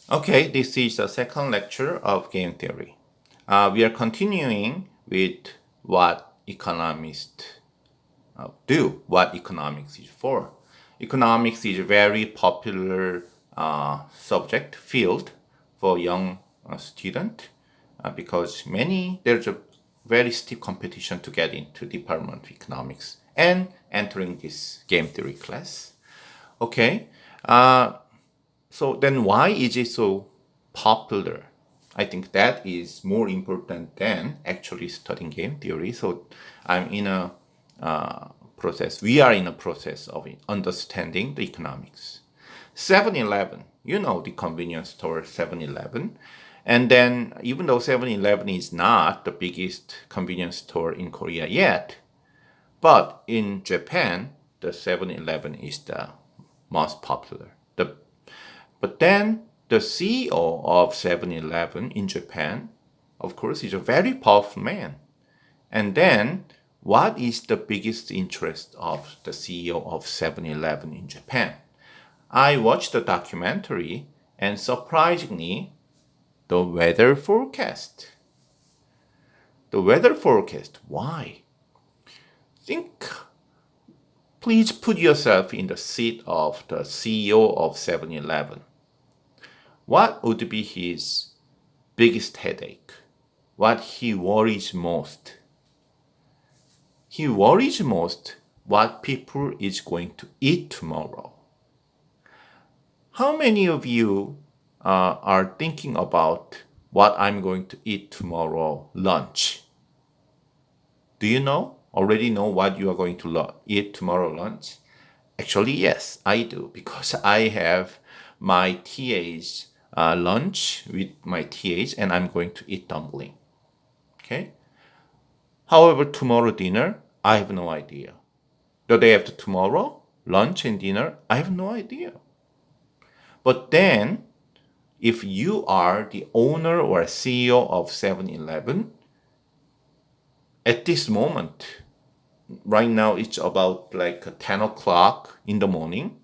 Okay, this is the second lecture of game theory. We are continuing with what economists do, what economics is for. Economics is a very popular subject field for young student because there's a very steep competition to get into Department of Economics and entering this game theory class. Okay, so then why is it so popular? I think that is more important than actually studying game theory. So I'm in a we are in a process of understanding the economics. 7-Eleven, you know the convenience store 7-Eleven. And then even though 7-Eleven is not the biggest convenience store in Korea yet, but in Japan, the 7-Eleven is the most popular. But then the CEO of 7-Eleven in Japan, of course, is a very powerful man. And then what is the biggest interest of the CEO of 7-Eleven in Japan? I watched the documentary and surprisingly, the weather forecast. The weather forecast. Why? Think, please put yourself in the seat of the CEO of 7-Eleven. What would be his biggest headache? What he worries most? He worries most what people is going to eat tomorrow. How many of you are thinking about what I'm going to eat tomorrow lunch? Do you know? Already know what you are going to eat tomorrow lunch? Actually, yes, I do because I have my TA's lunch with my TAs and I'm going to eat dumpling. Okay? However, tomorrow dinner, I have no idea. The day after tomorrow, lunch and dinner, I have no idea. But then, if you are the owner or CEO of 7-Eleven, at this moment, right now it's about like 10 o'clock in the morning,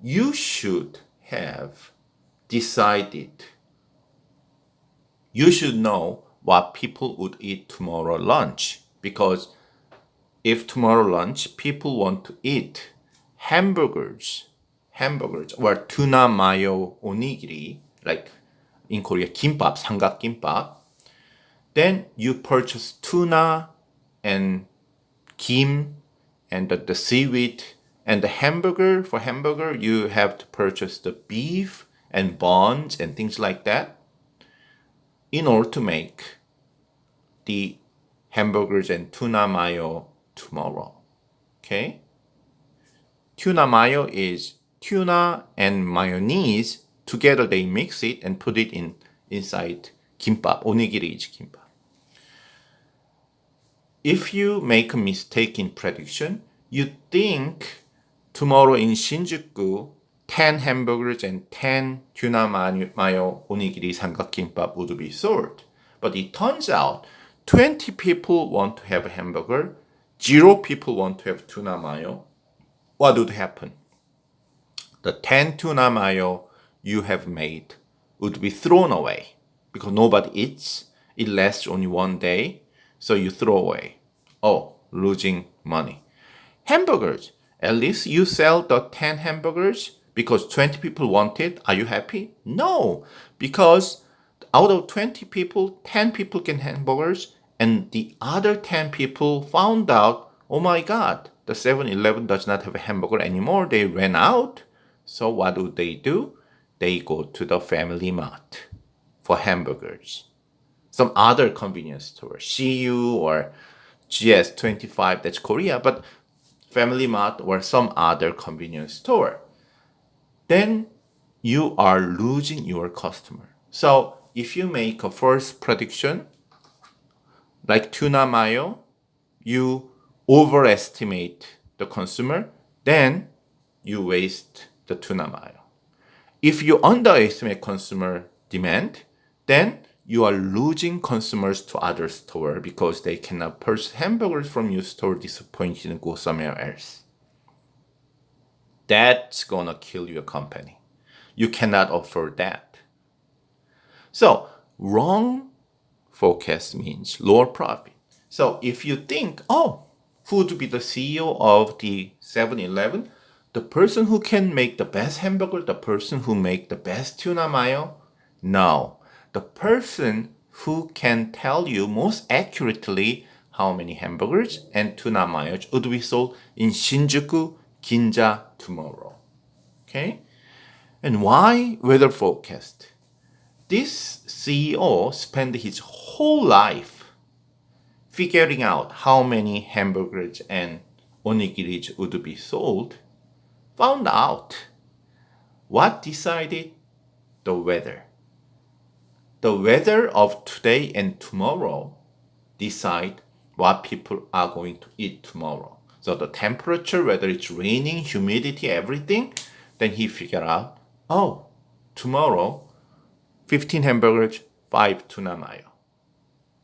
you should have decided, you should know what people would eat tomorrow lunch. Because if tomorrow lunch people want to eat hamburgers or tuna mayo onigiri, like in Korea kimbap, 삼각김밥, then you purchase tuna and kim and the seaweed and the hamburger. For hamburger, you have to purchase the beef and buns and things like that in order to make the hamburgers and tuna mayo tomorrow. Okay? Tuna mayo is tuna and mayonnaise. Together they mix it and put it inside kimbap. Onigiri is kimbap. If you make a mistake in prediction, you think tomorrow in Shinjuku, 10 hamburgers and 10 tuna mayo onigiri 삼각김밥 would be sold. But it turns out 20 people want to have a hamburger, 0 people want to have tuna mayo. What would happen? The 10 tuna mayo you have made would be thrown away because nobody eats. It lasts only one day, so you throw away. Oh, losing money. Hamburgers. At least you sell the 10 hamburgers because 20 people want it. Are you happy? No, because out of 20 people, 10 people can hamburgers, and the other 10 people found out, oh my God, the 7-Eleven does not have a hamburger anymore. They ran out. So what do? They go to the Family Mart for hamburgers. Some other convenience store, CU or GS25, that's Korea, but Family Mart or some other convenience store. Then you are losing your customer. So if you make a first prediction, like tuna mayo, you overestimate the consumer, then you waste the tuna mayo. If you underestimate consumer demand, then you are losing consumers to other store because they cannot purchase hamburgers from your store, disappointed and go somewhere else. That's gonna kill your company. You cannot afford that. So wrong forecast means lower profit. So if you think, oh, who would be the CEO of the 7-Eleven? The person who can make the best hamburger, the person who make the best tuna mayo? No. The person who can tell you most accurately how many hamburgers and tuna mayo would be sold in Shinjuku, Ginza tomorrow. Okay? And why weather forecast? This CEO spent his whole life figuring out how many hamburgers and onigiris would be sold, found out what decided the weather. The weather of today and tomorrow decide what people are going to eat tomorrow. So the temperature, whether it's raining, humidity, everything, then he figured out, oh, tomorrow 15 hamburgers, 5 tuna mayo.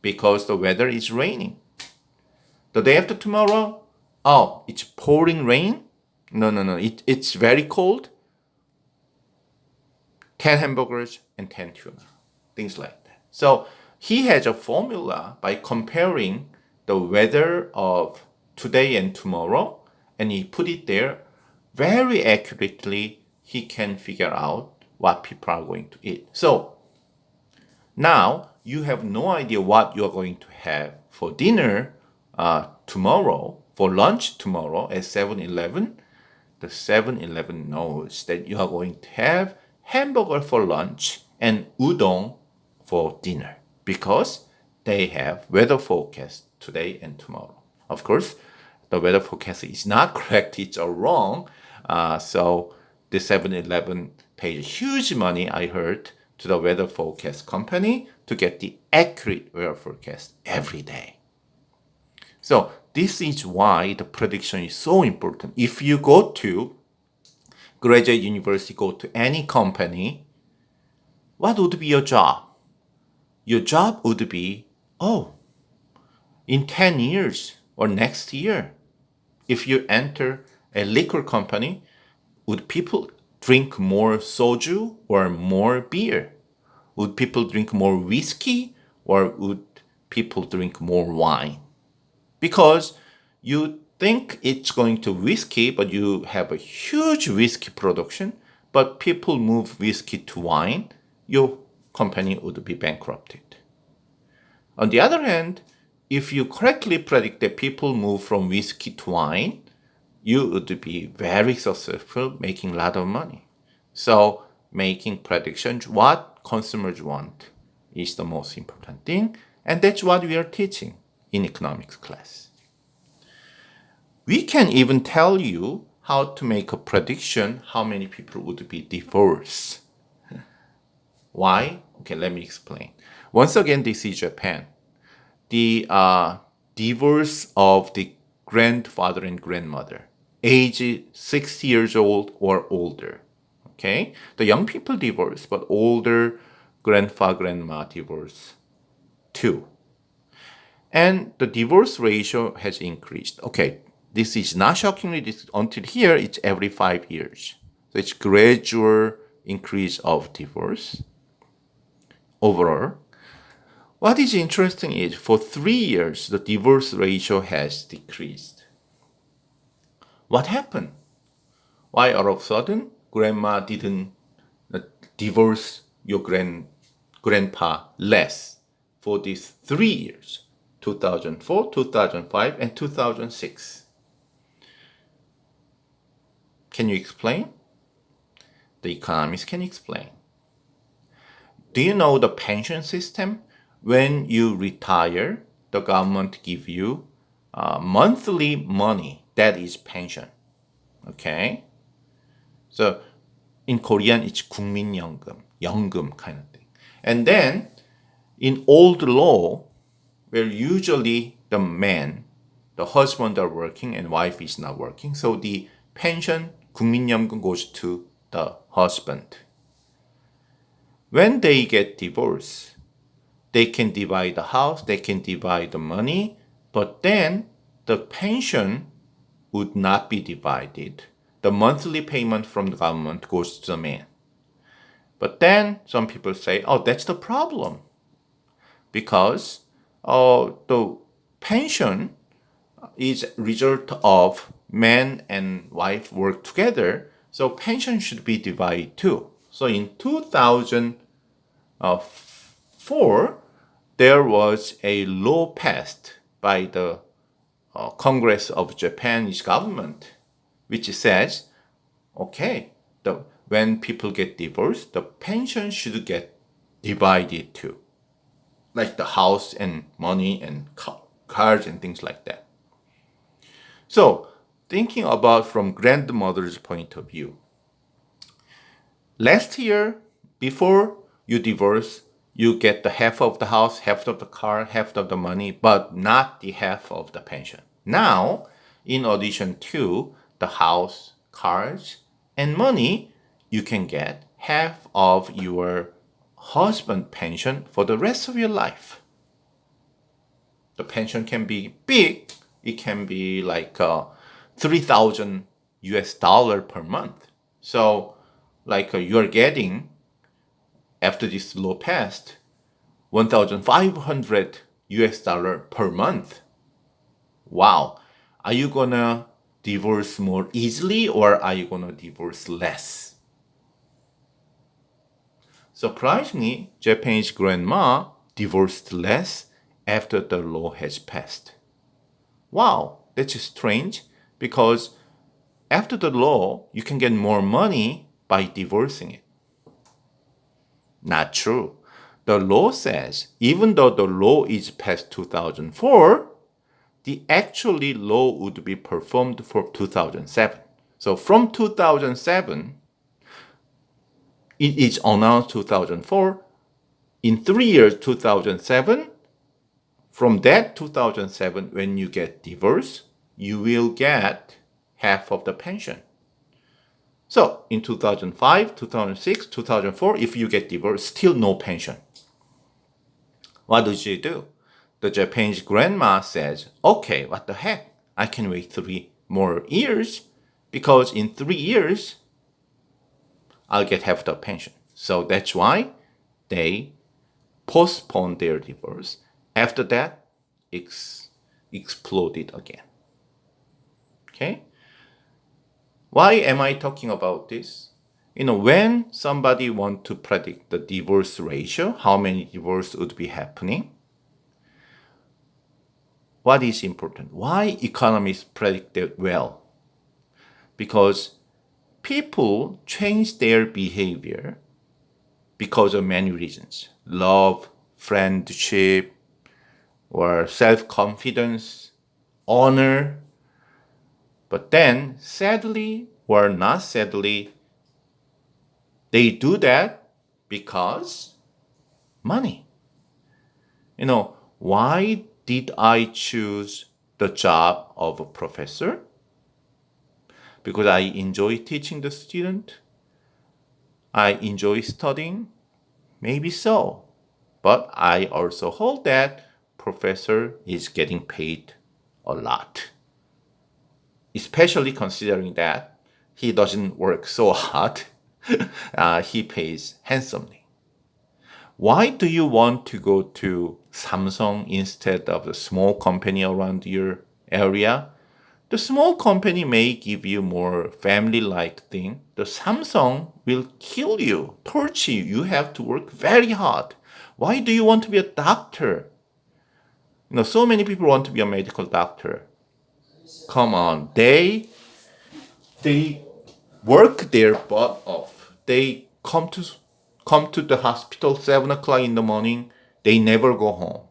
Because the weather is raining. The day after tomorrow, oh, it's pouring rain? No. It's very cold. 10 hamburgers and 10 tuna. Things like that. So he has a formula by comparing the weather of today and tomorrow, and he put it there very accurately. He can figure out what people are going to eat. So now you have no idea what you are going to have for dinner tomorrow, for lunch tomorrow at 7-Eleven. The 7-Eleven knows that you are going to have hamburger for lunch and udon for dinner because they have weather forecast today and tomorrow. Of course, the weather forecast is not correct, it's all wrong. So the 7-Eleven pays huge money, I heard, to the weather forecast company to get the accurate weather forecast every day. So this is why the prediction is so important. If you go to graduate university, go to any company, what would be your job? Your job would be, oh, in 10 years or next year, if you enter a liquor company, would people drink more soju or more beer? Would people drink more whiskey or would people drink more wine? Because you think it's going to whiskey, but you have a huge whiskey production, but people move whiskey to wine, your company would be bankrupted. On the other hand, if you correctly predict that people move from whiskey to wine, you would be very successful, making a lot of money. So making predictions, what consumers want is the most important thing. And that's what we are teaching in economics class. We can even tell you how to make a prediction how many people would be divorced. Why? Okay, let me explain. Once again, this is Japan. The divorce of the grandfather and grandmother, age 60 years old or older. Okay? The young people divorce, but older grandpa, grandma divorce too. And the divorce ratio has increased. Okay, this is not shockingly, until here, it's every 5 years. So it's gradual increase of divorce overall. What is interesting is for 3 years, the divorce ratio has decreased. What happened? Why all of a sudden grandma didn't divorce your grandpa less for these 3 years, 2004, 2005, and 2006? Can you explain? The economists can explain. Do you know the pension system? When you retire, the government give you monthly money. That is pension. Okay? So in Korean, it's 국민연금, 연금 kind of thing. And then in old law, where usually the man, the husband are working and wife is not working, so the pension, 국민연금 goes to the husband. When they get divorced, they can divide the house, they can divide the money, but then the pension would not be divided. The monthly payment from the government goes to the man. But then some people say, oh, that's the problem because the pension is result of man and wife work together. So pension should be divided too. So in 2004, there was a law passed by the Congress of Japanese government, which says, okay, when people get divorced, the pension should get divided too, like the house and money and cars and things like that. So, thinking about from grandmother's point of view, last year, before you divorce, you get the half of the house, half of the car, half of the money, but not the half of the pension. Now, in addition to the house, cars, and money, you can get half of your husband pension for the rest of your life. The pension can be big. It can be like 3,000 US dollar per month. So like you're getting, after this law passed, 1,500 US dollar per month. Wow. Are you gonna divorce more easily or are you gonna divorce less? Surprisingly, Japanese grandma divorced less after the law has passed. Wow, that's strange because after the law, you can get more money by divorcing it. Not true. The law says even though the law is passed 2004, the actually law would be performed for 2007. So from 2007, it is announced 2004. In 3 years, 2007, from that 2007, when you get divorced, you will get half of the pension. So in 2005, 2006, 2004, if you get divorced, still no pension. What does she do? The Japanese grandma says, okay, what the heck? I can wait 3 more years because in 3 years, I'll get half the pension. So that's why they postponed their divorce. After that, exploded again. Okay? Why am I talking about this? When somebody want to predict the divorce ratio, how many divorce would be happening, what is important? Why economists predict it well? Because people change their behavior because of many reasons. Love, friendship, or self-confidence, honor. But then, sadly or not sadly, they do that because money. Why did I choose the job of a professor? Because I enjoy teaching the student. I enjoy studying. Maybe so. But I also hold that professor is getting paid a lot. Especially considering that he doesn't work so hard. He pays handsomely. Why do you want to go to Samsung instead of the small company around your area? The small company may give you more family-like thing. The Samsung will kill you, torture you. You have to work very hard. Why do you want to be a doctor? So many people want to be a medical doctor. Come on, they work their butt off. They come to the hospital 7 o'clock in the morning. They never go home.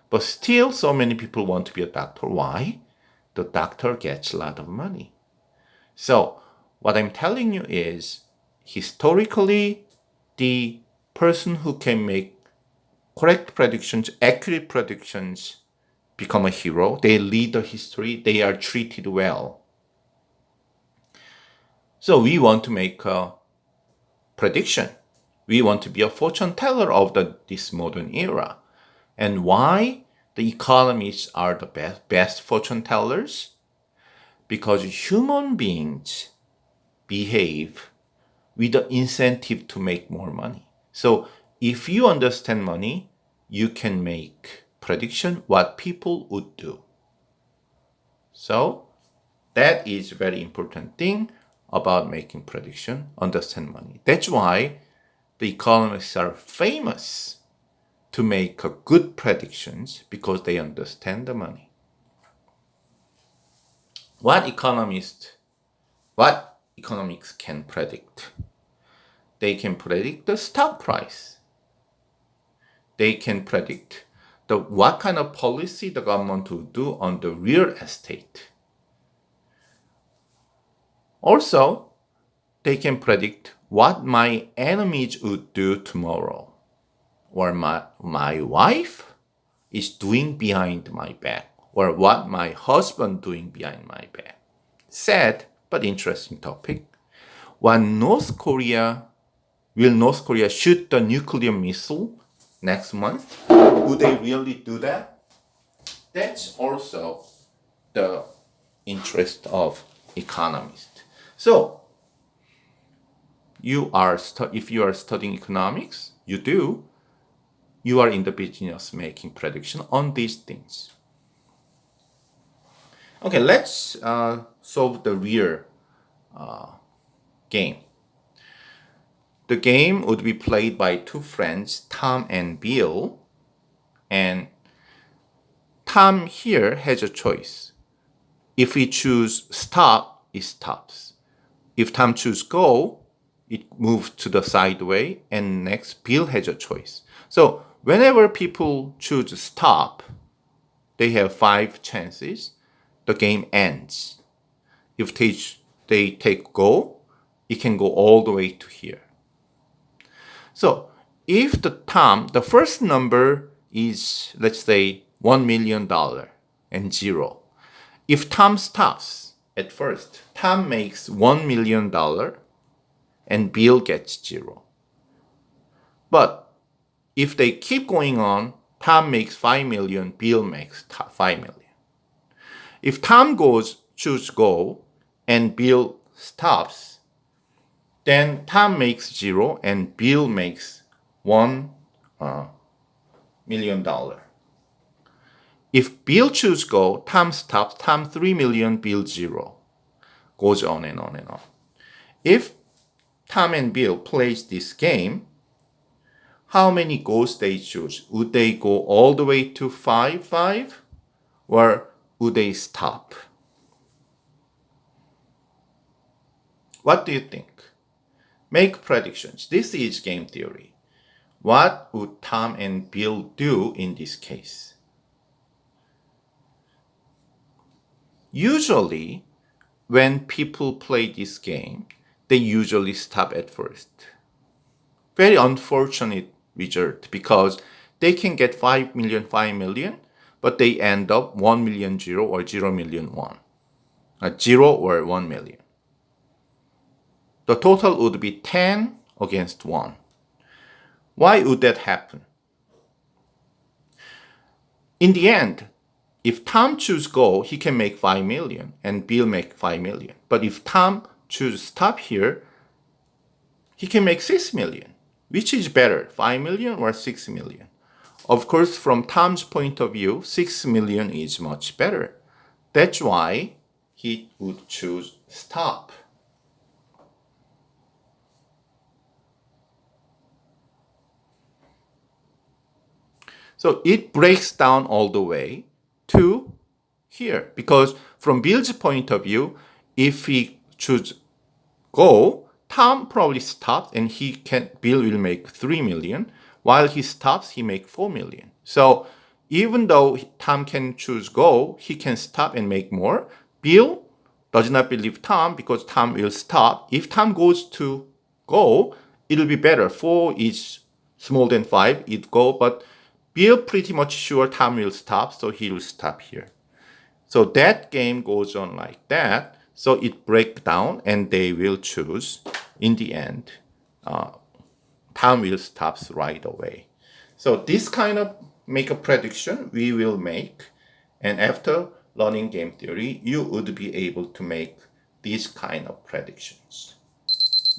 But still, so many people want to be a doctor. Why? The doctor gets a lot of money. So, what I'm telling you is, historically, the person who can make correct predictions, accurate predictions, become a hero. They lead the history. They are treated well. So we want to make a prediction. We want to be a fortune teller of this modern era. And why the economists are the best fortune tellers? Because human beings behave with the incentive to make more money. So if you understand money, you can make prediction what people would do. So that is very important thing about making prediction, understand money. That's why the economists are famous to make a good predictions because they understand the money. What economics can predict? They can predict the stock price. They can predict what kind of policy the government will do on the real estate. Also, they can predict what my enemies would do tomorrow, or my wife is doing behind my back, or what my husband doing behind my back. Sad but interesting topic. When North Korea shoot the nuclear missile next month? Would they really do that? That's also the interest of economists. So, if you are studying economics, you are in the business making prediction on these things. Okay, let's solve the real game. The game would be played by two friends, Tom and Bill, and Tom here has a choice. If he choose stop, it stops. If Tom choose go, it moves to the sideway, and next Bill has a choice. So whenever people choose stop, they have 5 chances. The game ends. If they take go, it can go all the way to here. So if the first number is, let's say, $1 million and 0. If Tom stops at first, Tom makes $1 million and Bill gets 0. But if they keep going on, Tom makes 5 million, Bill makes 5 million. If Tom choose go and Bill stops, then Tom makes 0 and Bill makes $1 million. If Bill choose go, Tom stops, Tom 3 million, Bill 0. Goes on and on and on. If Tom and Bill plays this game, how many goals they choose? Would they go all the way to 5, or would they stop? What do you think? Make predictions. This is game theory. What would Tom and Bill do in this case? Usually, when people play this game, they usually stop at first. Very unfortunate result because they can get 5 million, but they end up 1 million 0 or 0 million 1. 0 or 1 million. The total would be 10 against 1. Why would that happen? In the end, if Tom choose go, he can make 5 million and Bill make 5 million. But if Tom choose stop here, he can make 6 million. Which is better, 5 million or 6 million? Of course, from Tom's point of view, 6 million is much better. That's why he would choose stop. So it breaks down all the way to here. Because from Bill's point of view, if he choose go, Tom probably stops and Bill will make 3 million. While he stops, he make 4 million. So even though Tom can choose go, he can stop and make more. Bill does not believe Tom because Tom will stop. If Tom goes to go, it'll be better. 4 is smaller than 5, it go, but Bill pretty much sure Tom will stop, so he will stop here. So that game goes on like that. So it breaks down and they will choose, in the end, Tom will stop right away. So this kind of make a prediction we will make. And after learning game theory, you would be able to make these kind of predictions.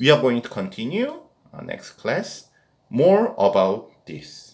We are going to continue next class more about this.